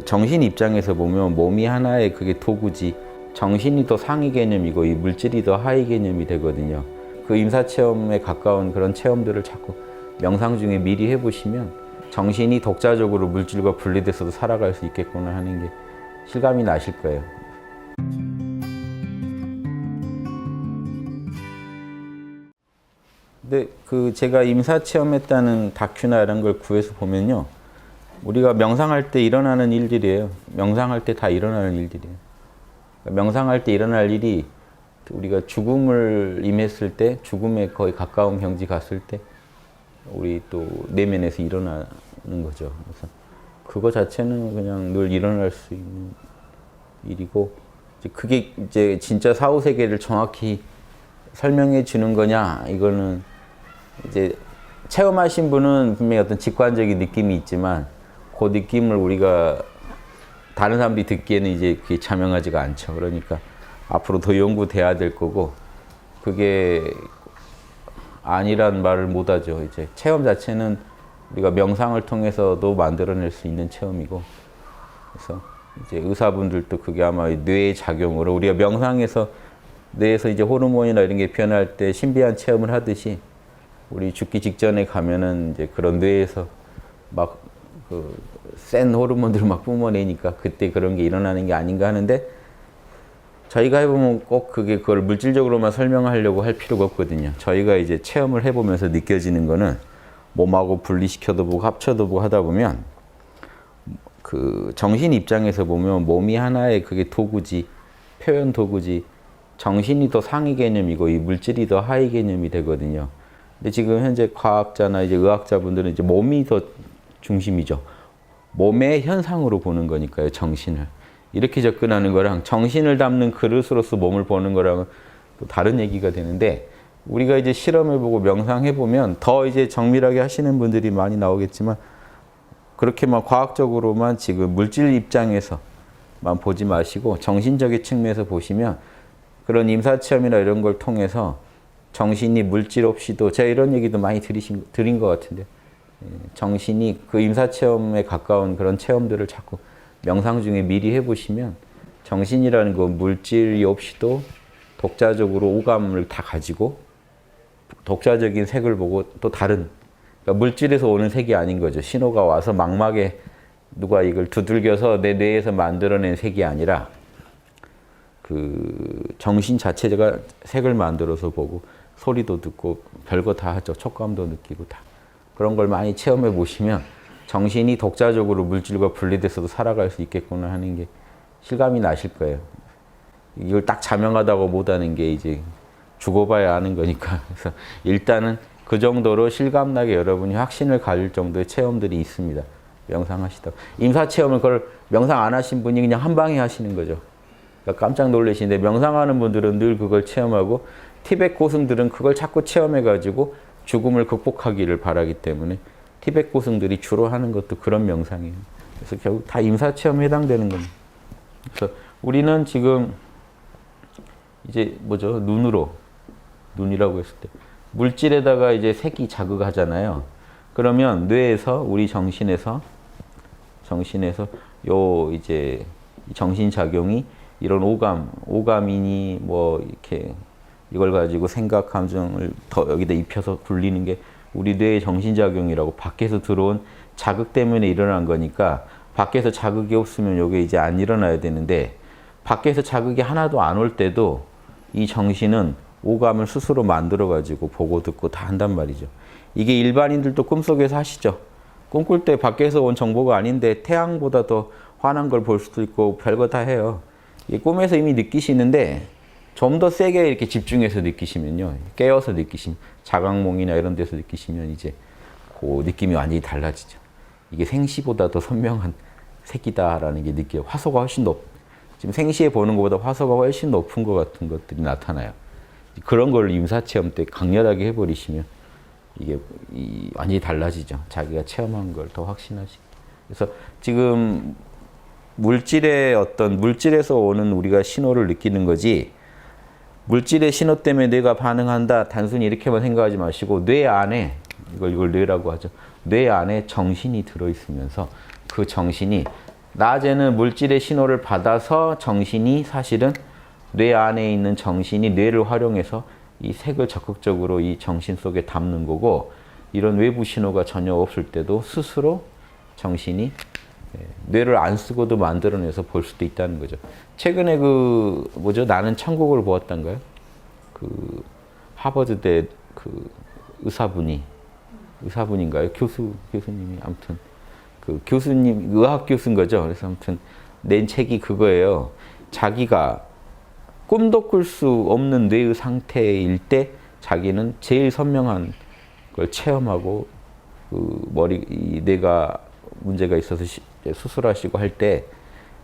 정신 입장에서 보면 몸이 하나의 그게 도구지, 정신이 더 상위 개념이고 이 물질이 더 하위 개념이 되거든요. 그 임사체험에 가까운 그런 체험들을 자꾸 명상 중에 미리 해보시면 정신이 독자적으로 물질과 분리돼서도 살아갈 수 있겠구나 하는 게 실감이 나실 거예요. 근데 제가 임사체험했다는 다큐나 이런 걸 구해서 보면요, 우리가 명상할 때 일어나는 일들이에요. 명상할 때 다 일어나는 일들이에요. 명상할 때 일어날 일이 우리가 죽음을 임했을 때, 죽음에 거의 가까운 경지 갔을 때 우리 또 내면에서 일어나는 거죠. 그래서 그거 자체는 그냥 늘 일어날 수 있는 일이고, 그게 이제 진짜 사후 세계를 정확히 설명해 주는 거냐, 이거는 이제 체험하신 분은 분명히 어떤 직관적인 느낌이 있지만 그 느낌을 우리가 다른 사람들이 듣기에는 이제 그게 자명하지가 않죠. 그러니까 앞으로 더 연구돼야 될 거고, 그게 아니란 말을 못 하죠. 이제 체험 자체는 우리가 명상을 통해서도 만들어낼 수 있는 체험이고, 그래서 이제 의사분들도 그게 아마 뇌의 작용으로 우리가 명상에서 뇌에서 이제 호르몬이나 이런 게 변할 때 신비한 체험을 하듯이 우리 죽기 직전에 가면은 이제 그런 뇌에서 막 센 호르몬들을 막 뿜어내니까 그때 그런 게 일어나는 게 아닌가 하는데, 저희가 해보면 꼭 그걸 물질적으로만 설명하려고 할 필요가 없거든요. 저희가 이제 체험을 해보면서 느껴지는 거는 몸하고 분리시켜도 보고 합쳐도 보고 하다 보면 그 정신 입장에서 보면 몸이 하나의 그게 도구지, 표현 도구지, 정신이 더 상위 개념이고 이 물질이 더 하위 개념이 되거든요. 근데 지금 현재 과학자나 이제 의학자분들은 이제 몸이 더 중심이죠. 몸의 현상으로 보는 거니까요, 정신을. 이렇게 접근하는 거랑 정신을 담는 그릇으로서 몸을 보는 거랑은 또 다른 얘기가 되는데, 우리가 이제 실험해보고 명상해보면 더 이제 정밀하게 하시는 분들이 많이 나오겠지만, 그렇게만 과학적으로만 지금 물질 입장에서만 보지 마시고 정신적인 측면에서 보시면 그런 임사체험이나 이런 걸 통해서 정신이 물질 없이도, 제가 이런 얘기도 많이 드린 것 같은데, 정신이 그 임사체험에 가까운 그런 체험들을 자꾸 명상 중에 미리 해보시면 정신이라는 건 물질이 없이도 독자적으로 오감을 다 가지고 독자적인 색을 보고 또 다른, 그러니까 물질에서 오는 색이 아닌 거죠. 신호가 와서 망막에 누가 이걸 두들겨서 내 뇌에서 만들어낸 색이 아니라 그 정신 자체가 색을 만들어서 보고 소리도 듣고 별거 다 하죠. 촉감도 느끼고 다. 그런 걸 많이 체험해 보시면 정신이 독자적으로 물질과 분리돼서도 살아갈 수 있겠구나 하는 게 실감이 나실 거예요. 이걸 딱 자명하다고 못하는 게 이제 죽어봐야 아는 거니까. 그래서 일단은 그 정도로 실감나게 여러분이 확신을 가질 정도의 체험들이 있습니다. 명상하시다. 임사체험을 그걸 명상 안 하신 분이 그냥 한 방에 하시는 거죠. 그러니까 깜짝 놀라시는데, 명상하는 분들은 늘 그걸 체험하고 티벳 고승들은 그걸 자꾸 체험해가지고 죽음을 극복하기를 바라기 때문에 티벳 고승들이 주로 하는 것도 그런 명상이에요. 그래서 결국 다 임사체험에 해당되는 겁니다. 그래서 우리는 지금 이제 뭐죠? 눈이라고 했을 때 물질에다가 이제 색이 자극하잖아요. 그러면 뇌에서, 우리 정신에서 요 이제 정신작용이 이런 오감이니 뭐 이렇게 이걸 가지고 생각, 감정을 더 여기다 입혀서 굴리는 게 우리 뇌의 정신작용이라고, 밖에서 들어온 자극 때문에 일어난 거니까 밖에서 자극이 없으면 이게 이제 안 일어나야 되는데, 밖에서 자극이 하나도 안 올 때도 이 정신은 오감을 스스로 만들어가지고 보고 듣고 다 한단 말이죠. 이게 일반인들도 꿈속에서 하시죠. 꿈꿀 때 밖에서 온 정보가 아닌데 태양보다 더 환한 걸 볼 수도 있고 별거 다 해요. 이 꿈에서 이미 느끼시는데 좀 더 세게 이렇게 집중해서 느끼시면요, 깨어서 느끼시면, 자각몽이나 이런 데서 느끼시면 이제 그 느낌이 완전히 달라지죠. 이게 생시보다 더 선명한 색이다라는 게 느껴요. 화소가 훨씬 지금 생시에 보는 것보다 화소가 훨씬 높은 것 같은 것들이 나타나요. 그런 걸 임사체험 때 강렬하게 해버리시면 이게 완전히 달라지죠. 자기가 체험한 걸 더 확신하시고. 그래서 지금 물질에서 오는 우리가 신호를 느끼는 거지, 물질의 신호 때문에 뇌가 반응한다, 단순히 이렇게만 생각하지 마시고, 뇌 안에, 이걸 뇌라고 하죠. 뇌 안에 정신이 들어있으면서 그 정신이 낮에는 물질의 신호를 받아서 정신이 사실은 뇌 안에 있는 정신이 뇌를 활용해서 이 색을 적극적으로 이 정신 속에 담는 거고, 이런 외부 신호가 전혀 없을 때도 스스로 정신이 뇌를 안 쓰고도 만들어내서 볼 수도 있다는 거죠. 최근에 그 뭐죠? 나는 천국을 보았던가요? 그 하버드대 그 의사분인가요? 교수님이 아무튼 그 교수님 의학 교수인 거죠. 그래서 아무튼 낸 책이 그거예요. 자기가 꿈도 꿀 수 없는 뇌의 상태일 때 자기는 제일 선명한 걸 체험하고, 그 이 뇌가 문제가 있어서 수술하시고 할 때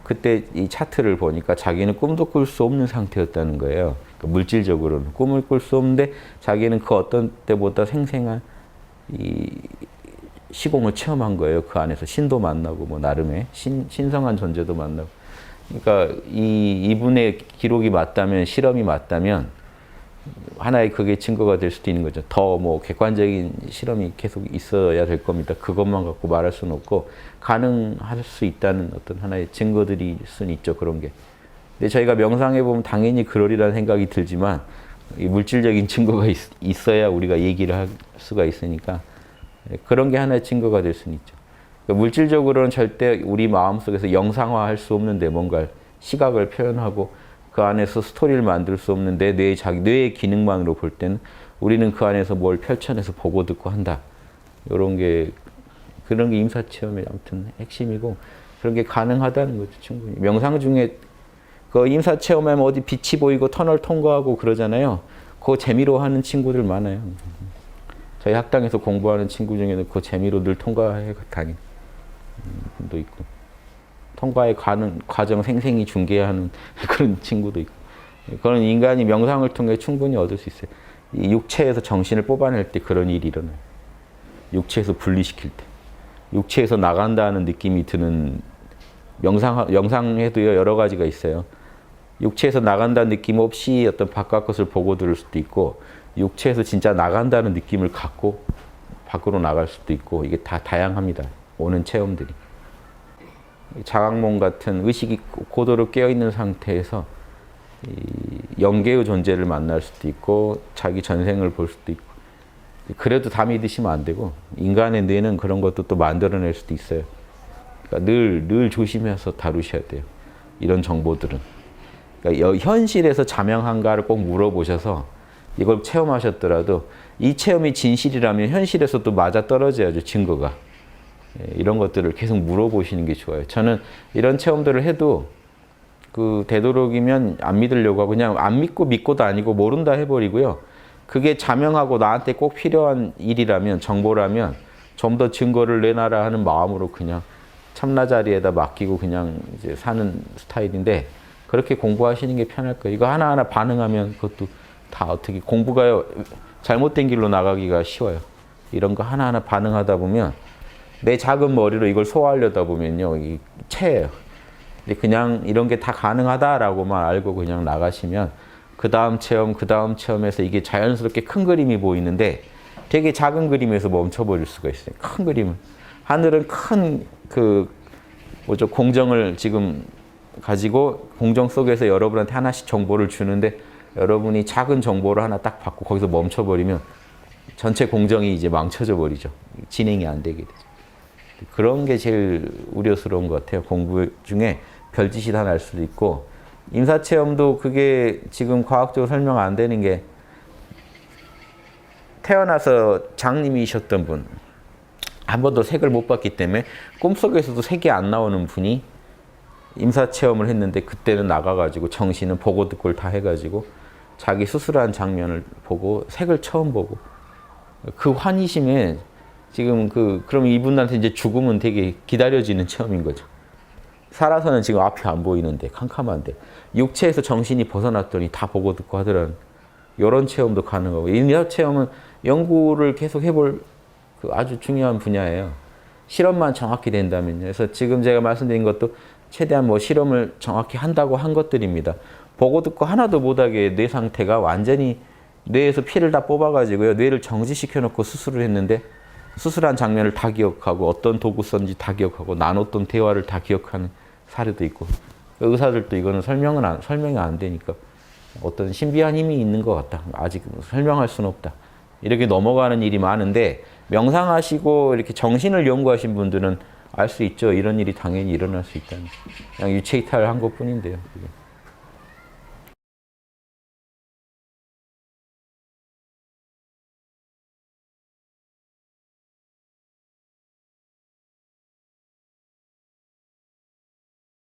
그때 이 차트를 보니까 자기는 꿈도 꿀 수 없는 상태였다는 거예요. 그러니까 물질적으로는 꿈을 꿀 수 없는데 자기는 그 어떤 때보다 생생한 이 시공을 체험한 거예요. 그 안에서 신도 만나고 뭐 나름의 신성한 존재도 만나고. 그러니까 이분의 기록이 맞다면, 실험이 맞다면 하나의 그게 증거가 될 수도 있는 거죠. 더 뭐 객관적인 실험이 계속 있어야 될 겁니다. 그것만 갖고 말할 수는 없고 가능할 수 있다는 어떤 하나의 증거들이 수는 있죠. 그런 게. 근데 저희가 명상해 보면 당연히 그러리라는 생각이 들지만 이 물질적인 증거가 있어야 우리가 얘기를 할 수가 있으니까 그런 게 하나의 증거가 될 수는 있죠. 그러니까 물질적으로는 절대 우리 마음속에서 영상화할 수 없는데 뭔가 시각을 표현하고 그 안에서 스토리를 만들 수 없는데 뇌의 기능만으로 볼 때는 우리는 그 안에서 뭘 펼쳐내서 보고 듣고 한다. 그런 게 임사체험의 아무튼 핵심이고, 그런 게 가능하다는 거죠. 충분히. 명상 중에 그 임사체험하면 어디 빛이 보이고 터널 통과하고 그러잖아요. 그거 재미로 하는 친구들 많아요. 저희 학당에서 공부하는 친구 중에는 그 재미로 늘 통과해 다니는 분도 있고, 통과에 가는 과정 생생히 중계하는 그런 친구도 있고, 그런 인간이 명상을 통해 충분히 얻을 수 있어요. 이 육체에서 정신을 뽑아낼 때 그런 일이 일어나요. 육체에서 분리시킬 때. 육체에서 나간다는 느낌이 드는 명상해도요, 여러 가지가 있어요. 육체에서 나간다는 느낌 없이 어떤 바깥 것을 보고 들을 수도 있고, 육체에서 진짜 나간다는 느낌을 갖고 밖으로 나갈 수도 있고, 이게 다 다양합니다. 오는 체험들이. 자각몽 같은 의식이 고도로 깨어있는 상태에서 영계의 존재를 만날 수도 있고 자기 전생을 볼 수도 있고, 그래도 다 믿으시면 안 되고, 인간의 뇌는 그런 것도 또 만들어낼 수도 있어요. 그러니까 늘 조심해서 다루셔야 돼요. 이런 정보들은. 그러니까 현실에서 자명한가를 꼭 물어보셔서 이걸 체험하셨더라도 이 체험이 진실이라면 현실에서도 맞아떨어져야죠, 증거가. 이런 것들을 계속 물어보시는 게 좋아요. 저는 이런 체험들을 해도 그 되도록이면 안 믿으려고 하고, 그냥 안 믿고도 아니고 모른다 해버리고요. 그게 자명하고 나한테 꼭 필요한 일이라면, 정보라면 좀 더 증거를 내놔라 하는 마음으로 그냥 참나 자리에다 맡기고 그냥 이제 사는 스타일인데, 그렇게 공부하시는 게 편할 거예요. 이거 하나하나 반응하면 그것도 다 어떻게 공부가 잘못된 길로 나가기가 쉬워요. 이런 거 하나하나 반응하다 보면 내 작은 머리로 이걸 소화하려다 보면요, 이 체예요. 근데 그냥 이런 게 다 가능하다라고만 알고 그냥 나가시면 그 다음 체험에서 이게 자연스럽게 큰 그림이 보이는데 되게 작은 그림에서 멈춰버릴 수가 있어요. 큰 그림은. 하늘은 큰 공정을 지금 가지고 공정 속에서 여러분한테 하나씩 정보를 주는데, 여러분이 작은 정보를 하나 딱 받고 거기서 멈춰버리면 전체 공정이 이제 망쳐져 버리죠. 진행이 안 되게 되죠. 그런 게 제일 우려스러운 것 같아요. 공부 중에 별짓이 다 날 수도 있고, 임사체험도 그게 지금 과학적으로 설명 안 되는 게, 태어나서 장님이셨던 분, 한 번도 색을 못 봤기 때문에 꿈속에서도 색이 안 나오는 분이 임사체험을 했는데, 그때는 나가가지고 정신은 보고 듣고를 다 해가지고 자기 수술한 장면을 보고 색을 처음 보고, 그 환희심에 지금 그럼 이분한테 이제 죽음은 되게 기다려지는 체험인 거죠. 살아서는 지금 앞이 안 보이는데, 캄캄한데, 육체에서 정신이 벗어났더니 다 보고 듣고 하더라는 이런 체험도 가능하고, 이 체험은 연구를 계속 해볼 아주 중요한 분야예요. 실험만 정확히 된다면요. 그래서 지금 제가 말씀드린 것도 최대한 실험을 정확히 한다고 한 것들입니다. 보고 듣고 하나도 못하게 뇌 상태가 완전히 뇌에서 피를 다 뽑아가지고요, 뇌를 정지시켜 놓고 수술을 했는데 수술한 장면을 다 기억하고 어떤 도구 썼는지 다 기억하고 나눴던 대화를 다 기억하는 사례도 있고 의사들도 이거는 설명이 안 되니까 어떤 신비한 힘이 있는 것 같다. 아직 설명할 수는 없다. 이렇게 넘어가는 일이 많은데 명상하시고 이렇게 정신을 연구하신 분들은 알 수 있죠. 이런 일이 당연히 일어날 수 있다는. 그냥 유체이탈한 것뿐인데요. 그게.